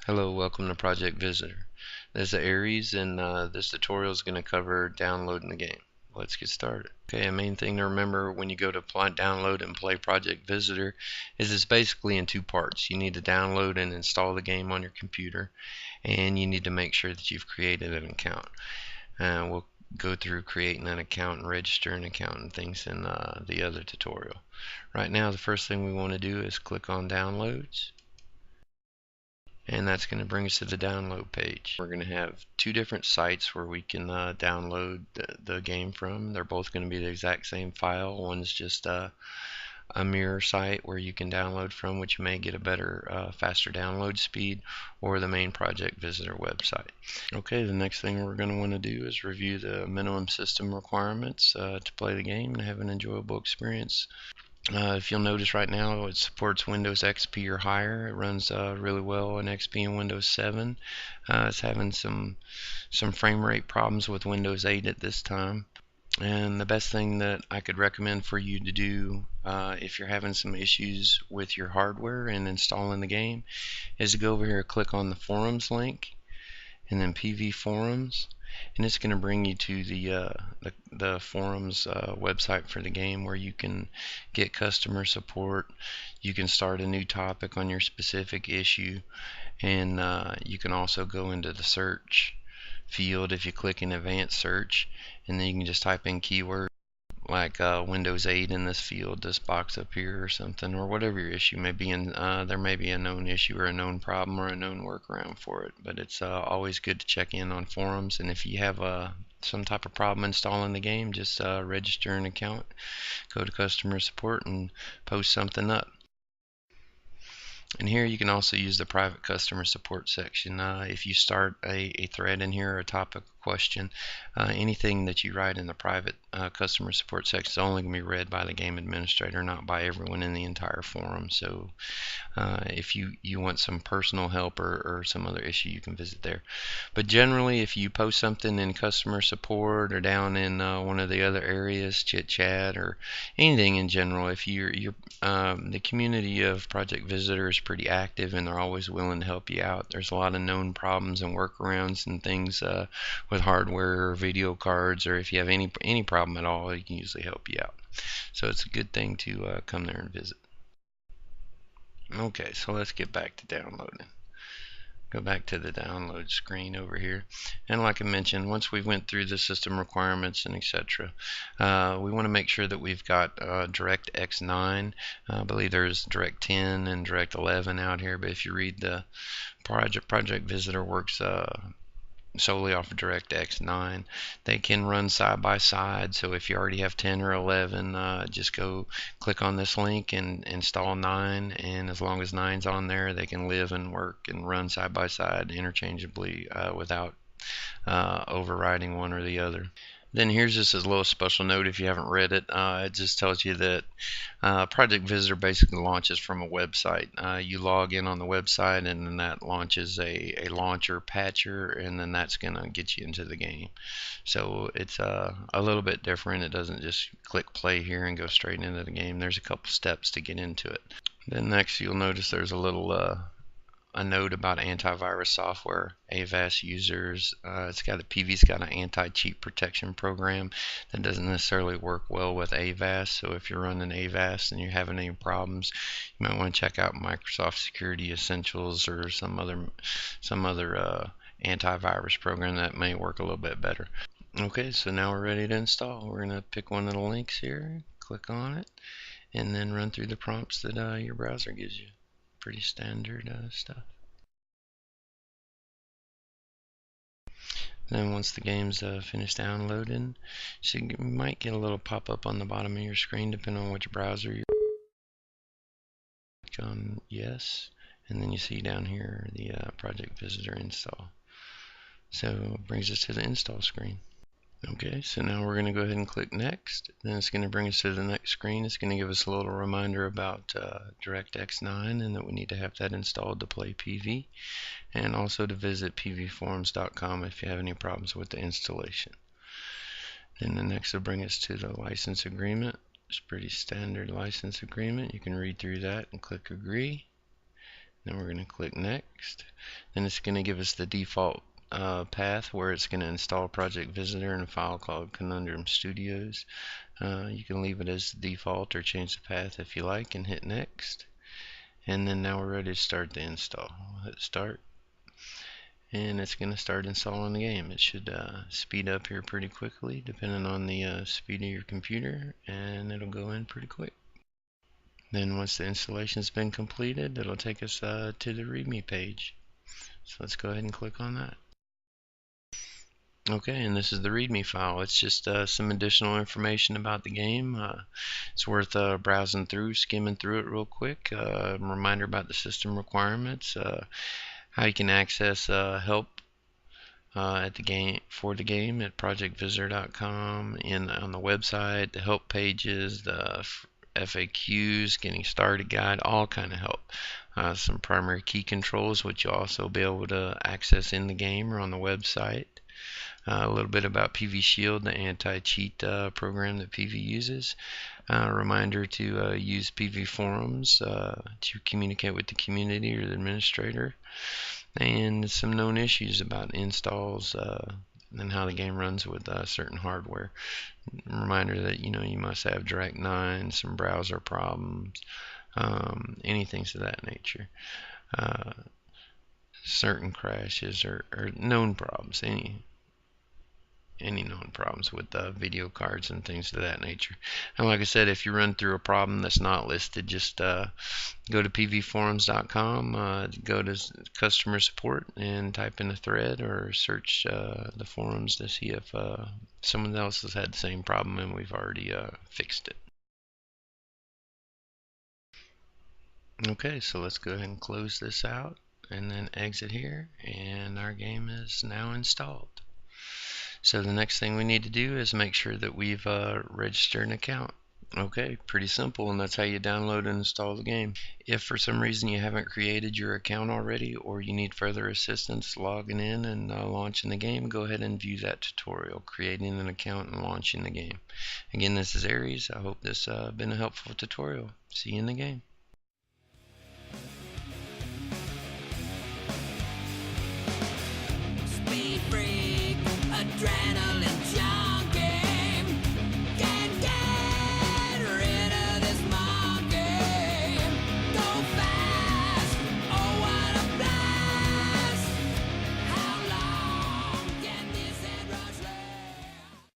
Hello, welcome to Project Visitor. This is Aries, and this tutorial is going to cover downloading the game. Let's get started. Okay, a main thing to remember when you go to download and play Project Visitor is it's basically in two parts. You need to download and install the game on your computer, and you need to make sure that you've created an account. We'll go through creating an account and registering an account and things in the other tutorial. Right now, the first thing we want to do is click on Downloads, and that's going to bring us to the download page. We're going to have two different sites where we can download the game from. They're both going to be the exact same file. One's just a mirror site where you can download from, which may get a better, faster download speed, or the main Project Visitor website. Okay, the next thing we're going to want to do is review the minimum system requirements to play the game and have an enjoyable experience. If you'll notice right now, it supports Windows XP or higher. It runs really well on XP and Windows 7. It's having some frame rate problems with Windows 8 at this time. And the best thing that I could recommend for you to do if you're having some issues with your hardware and installing the game is to go over here, click on the forums link, and then PV Forums, and it's going to bring you to the forums website for the game, where you can get customer support. You can start a new topic on your specific issue, and you can also go into the search field if you click in advanced search, and then you can just type in keywords like Windows 8 in this field, this box up here or something, or whatever your issue may be. And there may be a known issue or a known problem or a known workaround for it, but it's always good to check in on forums. And if you have some type of problem installing the game, just register an account, go to customer support, and post something up. And here you can also use the private customer support section. If you start a thread in here, or a topic question, anything that you write in the private customer support section is only going to be read by the game administrator, not by everyone in the entire forum. So if you want some personal help or some other issue, you can visit there. But generally, if you post something in customer support or down in one of the other areas, chit chat or anything in general, if the community of Project Visitor is pretty active and they're always willing to help you out. There's a lot of known problems and workarounds and things with hardware or video cards, or if you have any problem at all, they can usually help you out. So it's a good thing to come there and visit. Okay, so let's get back to downloading. Go back to the download screen over here, and like I mentioned, once we went through the system requirements and etc., we want to make sure that we've got DirectX 9. I believe there's Direct 10 and Direct 11 out here, but if you read the Project Visitor works solely off of DirectX 9. They can run side by side, so if you already have 10 or 11, just go click on this link and install 9, and as long as 9's on there, they can live and work and run side by side interchangeably without overriding one or the other. Then here's just a little special note if you haven't read it. It just tells you that Project Visitor basically launches from a website. You log in on the website, and then that launches a launcher patcher, and then that's going to get you into the game. So it's a little bit different. It doesn't just click play here and go straight into the game. There's a couple steps to get into it. Then next you'll notice there's a little a note about antivirus software, Avast users. PV's got an anti-cheat protection program that doesn't necessarily work well with Avast. So if you're running Avast and you're having any problems, you might want to check out Microsoft Security Essentials or some other antivirus program that may work a little bit better. Okay, so now we're ready to install. We're going to pick one of the links here, click on it, and then run through the prompts that your browser gives you. Pretty standard stuff. Then once the game's finished downloading, so you might get a little pop-up on the bottom of your screen depending on which browser you're click on yes, and then you see down here the Project Visitor install. So it brings us to the install screen. Okay, so now we're going to go ahead and click next. Then it's going to bring us to the next screen. It's going to give us a little reminder about DirectX 9 and that we need to have that installed to play PV, and also to visit pvforums.com if you have any problems with the installation. Then the next will bring us to the license agreement. It's pretty standard license agreement. You can read through that and click agree. Then we're going to click next. Then it's going to give us the default path where it's going to install Project Visitor in a file called Conundrum Studios. You can leave it as default or change the path if you like and hit next. And then now we're ready to start the install. We'll hit start, and it's going to start installing the game. It should speed up here pretty quickly depending on the speed of your computer, and it'll go in pretty quick. Then once the installation has been completed, it'll take us to the README page. So let's go ahead and click on that. Okay, and this is the README file. It's just some additional information about the game. It's worth browsing through, skimming through it real quick. Reminder about the system requirements, how you can access help at the game at projectvisitor.com, on the website, the help pages, the FAQs, getting started guide, all kind of help. Some primary key controls, which you'll also be able to access in the game or on the website. A little bit about PV Shield, the anti-cheat program that PV uses. Reminder to use PV forums to communicate with the community or the administrator. And some known issues about installs and how the game runs with certain hardware. Reminder that you must have Direct9, some browser problems, anything of that nature. Certain crashes or known problems, any known problems with video cards and things of that nature. And like I said, if you run through a problem that's not listed, just go to pvforums.com, go to customer support and type in a thread or search the forums to see if someone else has had the same problem and we've already fixed it. Okay, so let's go ahead and close this out and then exit here, and our game is now installed. So the next thing we need to do is make sure that we've registered an account. Okay, pretty simple, and that's how you download and install the game. If for some reason you haven't created your account already, or you need further assistance logging in and launching the game, go ahead and view that tutorial, creating an account and launching the game. Again, this is Aries. I hope this has been a helpful tutorial. See you in the game.